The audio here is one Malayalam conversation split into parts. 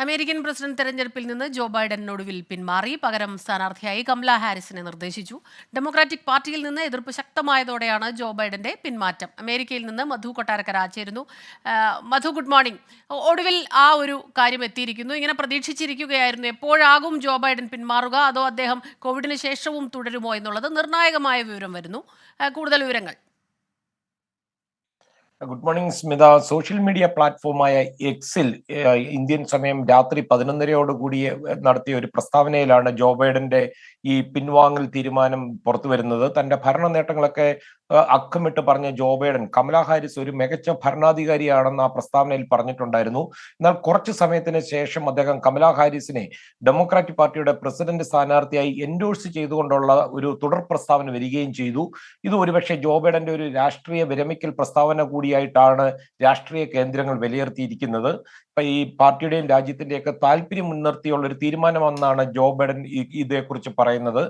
അമേരിക്കൻ പ്രസിഡന്റ് തെരഞ്ഞെടുപ്പിൽ നിന്ന് ജോ ബൈഡൻ ഒടുവിൽ പിന്മാറി. പകരം സ്ഥാനാർത്ഥിയായി കമല ഹാരിസിനെ നിർദ്ദേശിച്ചു. ഡെമോക്രാറ്റിക് പാർട്ടിയിൽ നിന്ന് എതിർപ്പ് ശക്തമായതോടെയാണ് ജോ ബൈഡന്റെ പിന്മാറ്റം. അമേരിക്കയിൽ നിന്ന് മധു കൊട്ടാരക്കര ചേരുന്നു. മധു, ഗുഡ് മോർണിംഗ്. ഒടുവിൽ ആ ഒരു കാര്യം എത്തിയിരിക്കുന്നു. ഇങ്ങനെ പ്രതീക്ഷിച്ചിരിക്കുകയായിരുന്നു. എപ്പോഴാകും ജോ ബൈഡൻ പിന്മാറുക, അതോ അദ്ദേഹം കോവിഡിന് ശേഷവും തുടരുമോ എന്നുള്ളത് നിർണായകമായ വിവരം വരുന്നു. കൂടുതൽ വിവരങ്ങൾ. Good morning Smitha. Social media പ്ലാറ്റ്ഫോമായ എക്സിൽ ഇന്ത്യൻ സമയം രാത്രി 11:30 നടത്തിയ ഒരു പ്രസ്താവനയിലാണ് ജോ ബൈഡന്റെ ഈ പിൻവാങ്ങൽ തീരുമാനം പുറത്തു വരുന്നത്. തന്റെ ഭരണ നേട്ടങ്ങളൊക്കെ അക്കമിട്ട് പറഞ്ഞ ജോ ബൈഡൻ കമലാ ഹാരിസ് ഒരു മികച്ച ഭരണാധികാരിയാണെന്ന് ആ പ്രസ്താവനയിൽ പറഞ്ഞിട്ടുണ്ടായിരുന്നു. എന്നാൽ കുറച്ചു സമയത്തിന് ശേഷം അദ്ദേഹം കമലാ ഹാരിസിനെ ഡെമോക്രാറ്റിക് പാർട്ടിയുടെ പ്രസിഡന്റ് സ്ഥാനാർത്ഥിയായി എൻഡോഴ്സ് ചെയ്തുകൊണ്ടുള്ള ഒരു തുടർ പ്രസ്താവന വരികയും ചെയ്തു. ഇത് ഒരുപക്ഷെ ജോ ബൈഡന്റെ ഒരു രാഷ്ട്രീയ വിരമിക്കൽ പ്രസ്താവന കൂടിയായിട്ടാണ് രാഷ്ട്രീയ കേന്ദ്രങ്ങൾ വിലയിരുത്തിയിരിക്കുന്നത്. ഇപ്പൊ ഈ പാർട്ടിയുടെയും രാജ്യത്തിന്റെയൊക്കെ താല്പര്യം മുൻനിർത്തിയുള്ള ഒരു തീരുമാനമെന്നാണ് ജോ ബൈഡൻ ഇതേക്കുറിച്ച് പറയുന്നത്.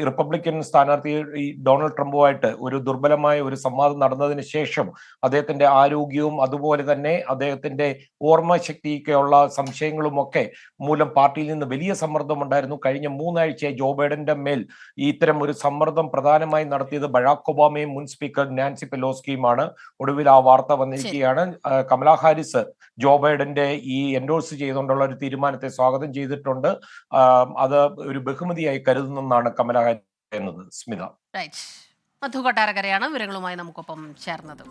റിപ്പബ്ലിക്കൻ സ്ഥാനാർത്ഥി ഈ ഡൊണാൾഡ് ട്രംപുമായിട്ട് ഒരു ദുർബലമായ ഒരു സംവാദം നടന്നതിന് ശേഷം അദ്ദേഹത്തിന്റെ ആരോഗ്യവും അതുപോലെ തന്നെ അദ്ദേഹത്തിന്റെ ഓർമ്മശക്തിയൊക്കെയുള്ള സംശയങ്ങളും ഒക്കെ മൂലം പാർട്ടിയിൽ നിന്ന് വലിയ സമ്മർദ്ദം ഉണ്ടായിരുന്നു. കഴിഞ്ഞ 3 ആഴ്ചയായി ജോ ബൈഡന്റെ മേൽ ഇത്തരം ഒരു സമ്മർദ്ദം പ്രധാനമായും നടത്തിയത് ബറാക് ഒബാമയും മുൻ സ്പീക്കർ നാൻസി പെലോസ്കിയുമാണ്. ഒടുവിൽ ആ വാർത്ത വന്നിരിക്കുകയാണ്. കമലാ ഹാരിസ് ജോ ബൈഡന്റെ ഈ എൻഡോഴ്സ് ചെയ്തുകൊണ്ടുള്ള ഒരു തീരുമാനത്തെ സ്വാഗതം ചെയ്തിട്ടുണ്ട്. അത് ഒരു ബഹുമതിയായി കരുതുന്നെന്നാണ് കമലാ ഹാരിസ് പറയുന്നത്. സ്മിത. മധു കൊട്ടാരക്കരയാണ് വിവരങ്ങളുമായി നമുക്കൊപ്പം ചേർന്നത്.